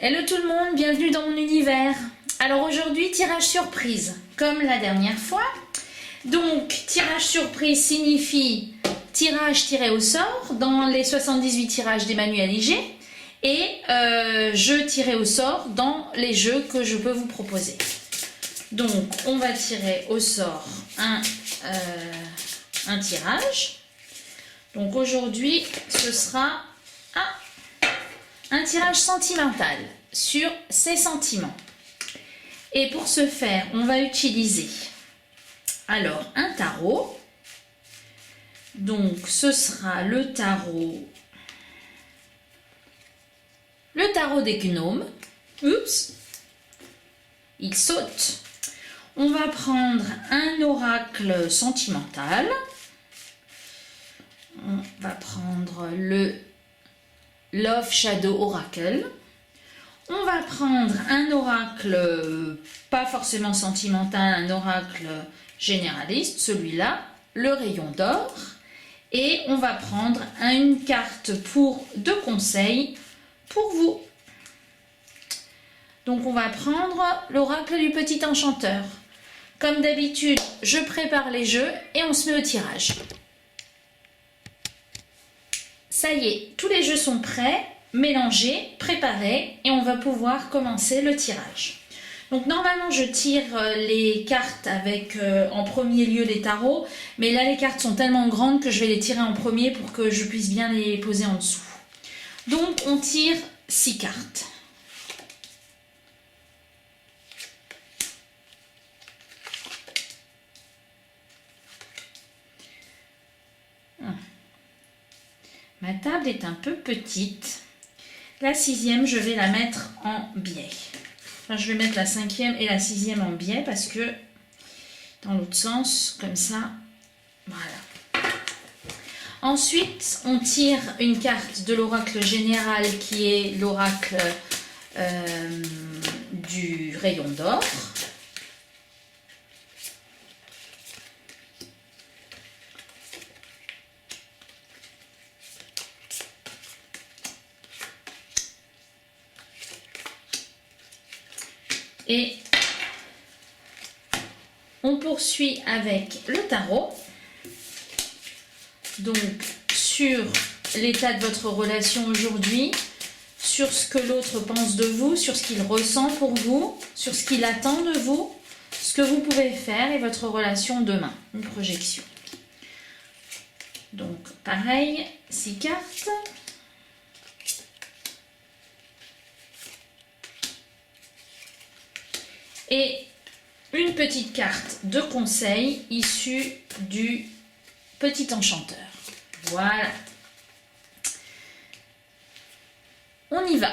Hello tout le monde, bienvenue dans mon univers. Alors aujourd'hui, tirage surprise, comme la dernière fois. Donc, tirage surprise signifie tirage tiré au sort dans les 78 tirages d'Emmanuel Iger et jeu tiré au sort dans les jeux que je peux vous proposer. Donc, on va tirer au sort un tirage. Donc aujourd'hui, ce sera un tirage sentimental sur ses sentiments. Et pour ce faire, on va utiliser alors un tarot. Donc ce sera le tarot des gnomes. Oups, il saute. On va prendre un oracle sentimental. On va prendre le Love Shadow Oracle. On va prendre un oracle pas forcément sentimental, un oracle généraliste, celui-là, le Rayon d'Or. Et on va prendre une carte de conseil pour vous. Donc on va prendre l'oracle du petit enchanteur. Comme d'habitude, je prépare les jeux et on se met au tirage. Ça y est, tous les jeux sont prêts, mélangés, préparés et on va pouvoir commencer le tirage. Donc normalement je tire les cartes avec en premier lieu les tarots, mais là les cartes sont tellement grandes que je vais les tirer en premier pour que je puisse bien les poser en dessous. Donc on tire 6 cartes. Ma table est un peu petite. La 6e, je vais la mettre en biais. Enfin, je vais mettre la 5e et la 6e en biais parce que dans l'autre sens, comme ça, voilà. Ensuite, on tire une carte de l'oracle général qui est l'oracle du Rayon d'Or. Et on poursuit avec le tarot. Donc, sur l'état de votre relation aujourd'hui, sur ce que l'autre pense de vous, sur ce qu'il ressent pour vous, sur ce qu'il attend de vous, ce que vous pouvez faire et votre relation demain. Une projection. Donc, pareil, 6 cartes. Et une petite carte de conseil issue du petit enchanteur. Voilà. On y va.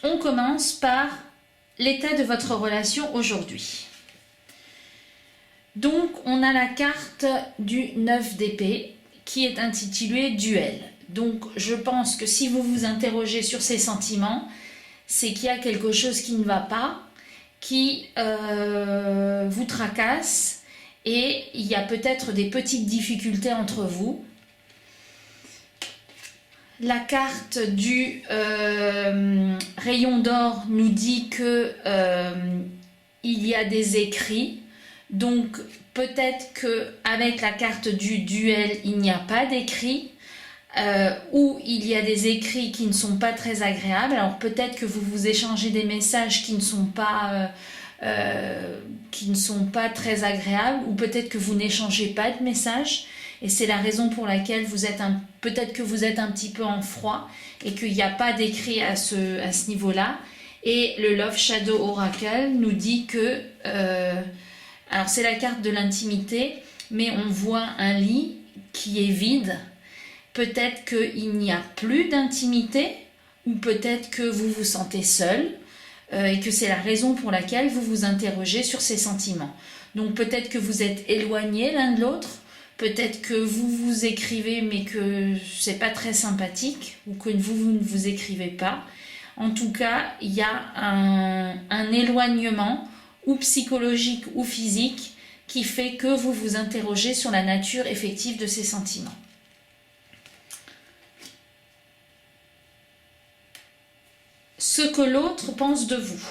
On commence par l'état de votre relation aujourd'hui. Donc, on a la carte du 9 d'épée qui est intitulée Duel. Donc, je pense que si vous vous interrogez sur ces sentiments, c'est qu'il y a quelque chose qui ne va pas, qui vous tracasse et il y a peut-être des petites difficultés entre vous. La carte du Rayon d'Or nous dit que il y a des écrits, donc peut-être qu'avec la carte du duel il n'y a pas d'écrits. Où il y a des écrits qui ne sont pas très agréables. Alors peut-être que vous vous échangez des messages qui ne sont pas très agréables, ou peut-être que vous n'échangez pas de messages et c'est la raison pour laquelle peut-être que vous êtes un petit peu en froid et qu'il n'y a pas d'écrit à ce niveau-là. Et le Love Shadow Oracle nous dit que alors c'est la carte de l'intimité, mais on voit un lit qui est vide. Peut-être qu'il n'y a plus d'intimité, ou peut-être que vous vous sentez seul et que c'est la raison pour laquelle vous vous interrogez sur ces sentiments. Donc peut-être que vous êtes éloignés l'un de l'autre, peut-être que vous vous écrivez mais que c'est pas très sympathique, ou que vous ne vous écrivez pas. En tout cas, il y a un éloignement, ou psychologique ou physique, qui fait que vous vous interrogez sur la nature effective de ces sentiments. ce que l'autre pense de vous.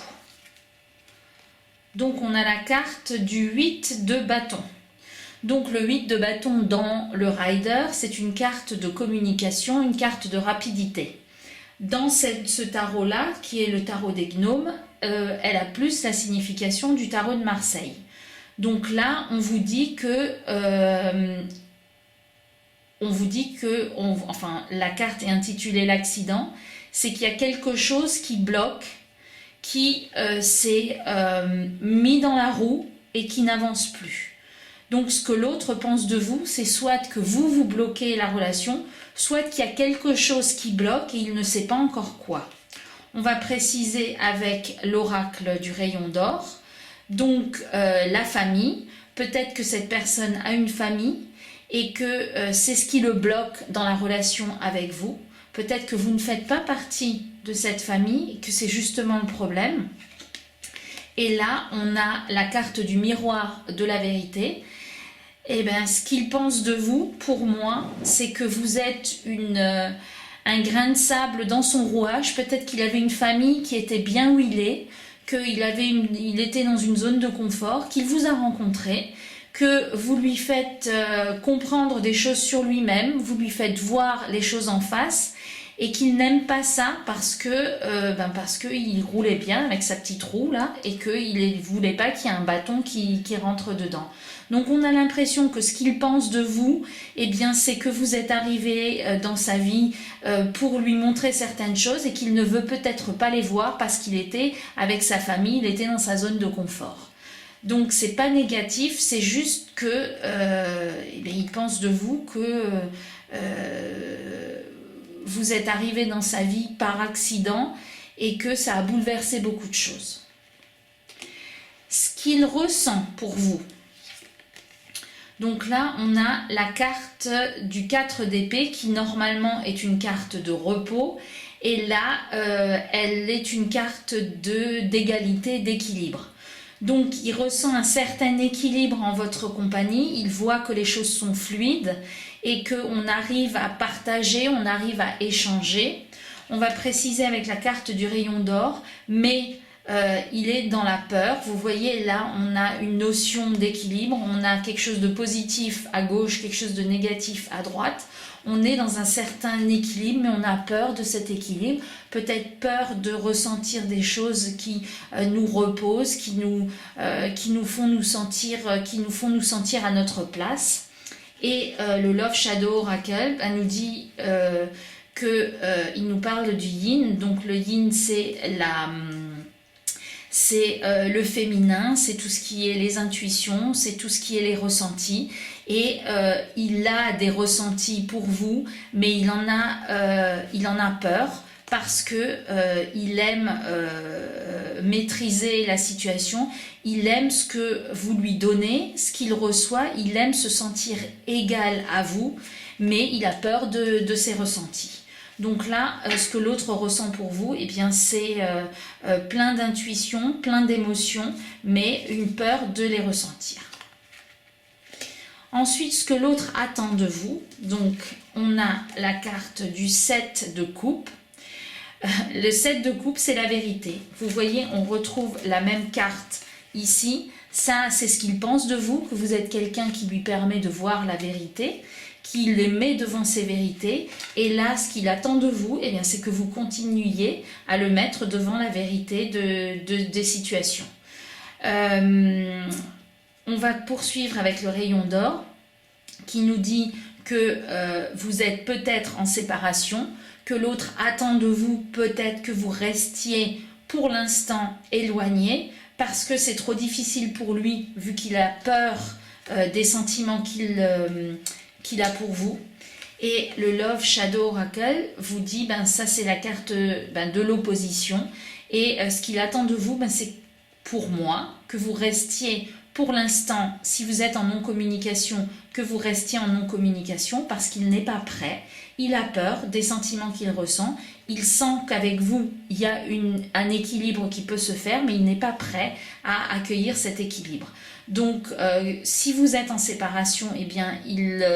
Donc on a la carte du 8 de bâton. Donc le 8 de bâton dans le Rider, c'est une carte de communication, une carte de rapidité. Dans ce tarot-là, qui est le tarot des gnomes, elle a plus la signification du tarot de Marseille. Donc là, on vous dit que... la carte est intitulée l'accident, c'est qu'il y a quelque chose qui bloque, qui s'est mis dans la roue et qui n'avance plus. Donc ce que l'autre pense de vous, c'est soit que vous bloquez la relation, soit qu'il y a quelque chose qui bloque et il ne sait pas encore quoi. On va préciser avec l'oracle du rayon d'or. Donc la famille, peut-être que cette personne a une famille et que c'est ce qui le bloque dans la relation avec vous. Peut-être que vous ne faites pas partie de cette famille et que c'est justement le problème. Et là, on a la carte du miroir de la vérité. Eh bien, ce qu'il pense de vous, pour moi, c'est que vous êtes un grain de sable dans son rouage. Peut-être qu'il avait une famille qui était bien où il est, qu'il était dans une zone de confort, qu'il vous a rencontré, que vous lui faites comprendre des choses sur lui-même, vous lui faites voir les choses en face, et qu'il n'aime pas ça parce qu'il roulait bien avec sa petite roue là, et qu'il ne voulait pas qu'il y ait un bâton qui rentre dedans. Donc on a l'impression que ce qu'il pense de vous, eh bien c'est que vous êtes arrivé dans sa vie pour lui montrer certaines choses et qu'il ne veut peut-être pas les voir parce qu'il était avec sa famille, il était dans sa zone de confort. Donc c'est pas négatif, c'est juste que il pense de vous que vous êtes arrivé dans sa vie par accident et que ça a bouleversé beaucoup de choses. Ce qu'il ressent pour vous. Donc là, on a la carte du 4 d'épée qui normalement est une carte de repos. Et là, elle est une carte d'égalité, d'équilibre. Donc, il ressent un certain équilibre en votre compagnie. Il voit que les choses sont fluides et qu'on arrive à partager, on arrive à échanger. On va préciser avec la carte du rayon d'or, mais il est dans la peur. Vous voyez, là, on a une notion d'équilibre. On a quelque chose de positif à gauche, quelque chose de négatif à droite. On est dans un certain équilibre, mais on a peur de cet équilibre. Peut-être peur de ressentir des choses qui nous reposent, qui nous font nous sentir à notre place. Et le Love Shadow Oracle nous dit qu'il nous parle du yin. Donc le yin, c'est le féminin, c'est tout ce qui est les intuitions, c'est tout ce qui est les ressentis. Et il a des ressentis pour vous, mais il en a peur parce que il aime maîtriser la situation, il aime ce que vous lui donnez, ce qu'il reçoit, il aime se sentir égal à vous, mais il a peur de ses ressentis. Donc là, ce que l'autre ressent pour vous, eh bien, c'est plein d'intuitions, plein d'émotions, mais une peur de les ressentir. Ensuite, ce que l'autre attend de vous, donc on a la carte du 7 de coupe. Le 7 de coupe, c'est la vérité. Vous voyez, on retrouve la même carte ici. Ça, c'est ce qu'il pense de vous, que vous êtes quelqu'un qui lui permet de voir la vérité, qui les met devant ses vérités. Et là, ce qu'il attend de vous, eh bien, c'est que vous continuiez à le mettre devant la vérité des situations. On va poursuivre avec le rayon d'or qui nous dit que vous êtes peut-être en séparation, que l'autre attend de vous peut-être que vous restiez pour l'instant éloigné parce que c'est trop difficile pour lui vu qu'il a peur des sentiments qu'il a pour vous. Et le Love Shadow Oracle vous dit, ça c'est la carte de l'opposition et ce qu'il attend de vous, c'est pour moi que vous restiez pour l'instant, si vous êtes en non-communication, que vous restiez en non-communication parce qu'il n'est pas prêt. Il a peur des sentiments qu'il ressent. Il sent qu'avec vous, il y a un équilibre qui peut se faire, mais il n'est pas prêt à accueillir cet équilibre. Donc, si vous êtes en séparation, eh bien, il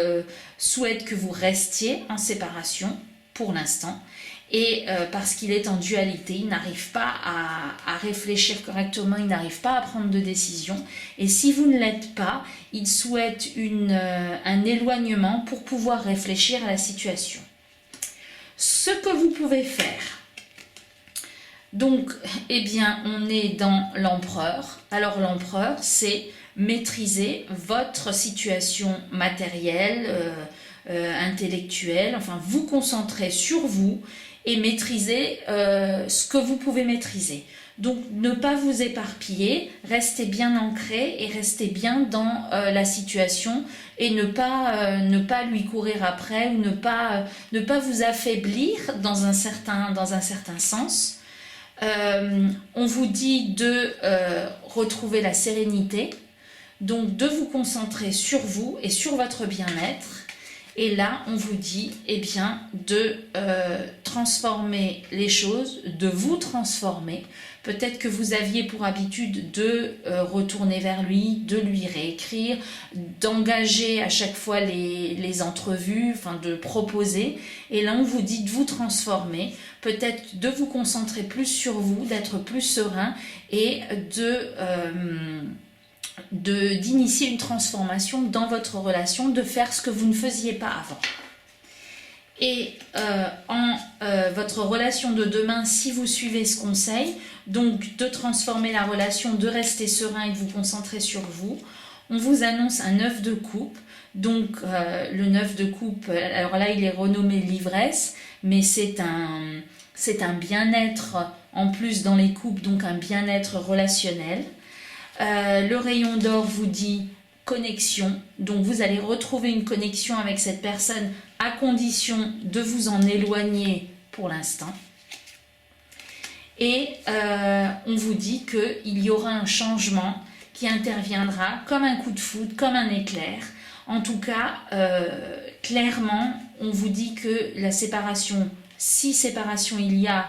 souhaite que vous restiez en séparation pour l'instant. et parce qu'il est en dualité, il n'arrive pas à réfléchir correctement, il n'arrive pas à prendre de décision. Et si vous ne l'êtes pas, il souhaite un éloignement pour pouvoir réfléchir à la situation. Ce que vous pouvez faire, donc, eh bien, on est dans l'empereur. Alors l'empereur, c'est maîtriser votre situation matérielle, intellectuelle, enfin vous concentrer sur vous et maîtriser ce que vous pouvez maîtriser. Donc ne pas vous éparpiller, restez bien ancré et restez bien dans la situation et ne pas lui courir après ou ne pas vous affaiblir dans un certain sens. On vous dit de retrouver la sérénité, donc de vous concentrer sur vous et sur votre bien-être. Et là, on vous dit eh bien, de transformer les choses, de vous transformer. Peut-être que vous aviez pour habitude de retourner vers lui, de lui réécrire, d'engager à chaque fois les entrevues, enfin de proposer. Et là, on vous dit de vous transformer, peut-être de vous concentrer plus sur vous, d'être plus serein et d'initier une transformation dans votre relation, de faire ce que vous ne faisiez pas avant. Et votre relation de demain, si vous suivez ce conseil, donc de transformer la relation, de rester serein et de vous concentrer sur vous, on vous annonce un 9 de coupe. Donc le 9 de coupe, alors là il est renommé l'ivresse, mais c'est un bien-être en plus dans les couples, donc un bien-être relationnel. Le rayon d'or vous dit connexion, donc vous allez retrouver une connexion avec cette personne à condition de vous en éloigner pour l'instant. Et on vous dit qu'il y aura un changement qui interviendra comme un coup de foudre, comme un éclair. En tout cas, clairement, on vous dit que la séparation, si séparation il y a,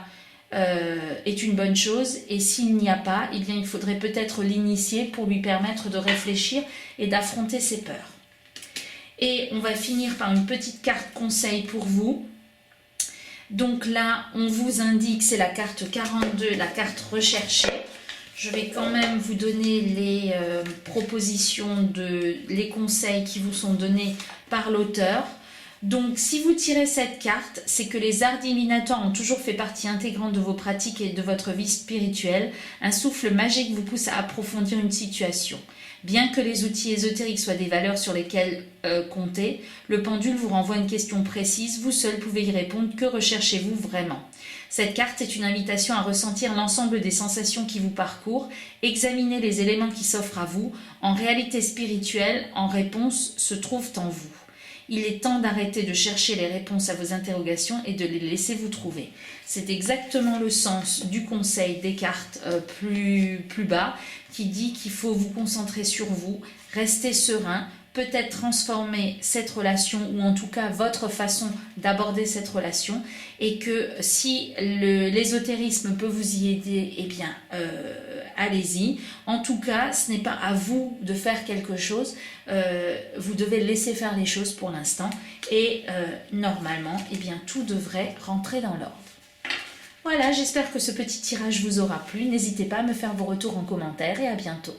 est une bonne chose, et s'il n'y a pas, eh bien, il faudrait peut-être l'initier pour lui permettre de réfléchir et d'affronter ses peurs. Et on va finir par une petite carte conseil pour vous. Donc là, on vous indique, c'est la carte 42, la carte recherchée. Je vais quand même vous donner les propositions, les conseils qui vous sont donnés par l'auteur. Donc, si vous tirez cette carte, c'est que les arts divinatoires ont toujours fait partie intégrante de vos pratiques et de votre vie spirituelle. Un souffle magique vous pousse à approfondir une situation. Bien que les outils ésotériques soient des valeurs sur lesquelles compter, le pendule vous renvoie une question précise. Vous seul pouvez y répondre. Que recherchez-vous vraiment ? Cette carte est une invitation à ressentir l'ensemble des sensations qui vous parcourent. Examinez les éléments qui s'offrent à vous. En réalité spirituelle, en réponse, se trouvent en vous. Il est temps d'arrêter de chercher les réponses à vos interrogations et de les laisser vous trouver. C'est exactement le sens du conseil des cartes plus bas qui dit qu'il faut vous concentrer sur vous, rester serein, peut-être transformer cette relation ou en tout cas votre façon d'aborder cette relation et que si l'ésotérisme peut vous y aider, eh bien allez-y. En tout cas, ce n'est pas à vous de faire quelque chose, vous devez laisser faire les choses pour l'instant et normalement, eh bien, tout devrait rentrer dans l'ordre. Voilà, j'espère que ce petit tirage vous aura plu. N'hésitez pas à me faire vos retours en commentaire et à bientôt.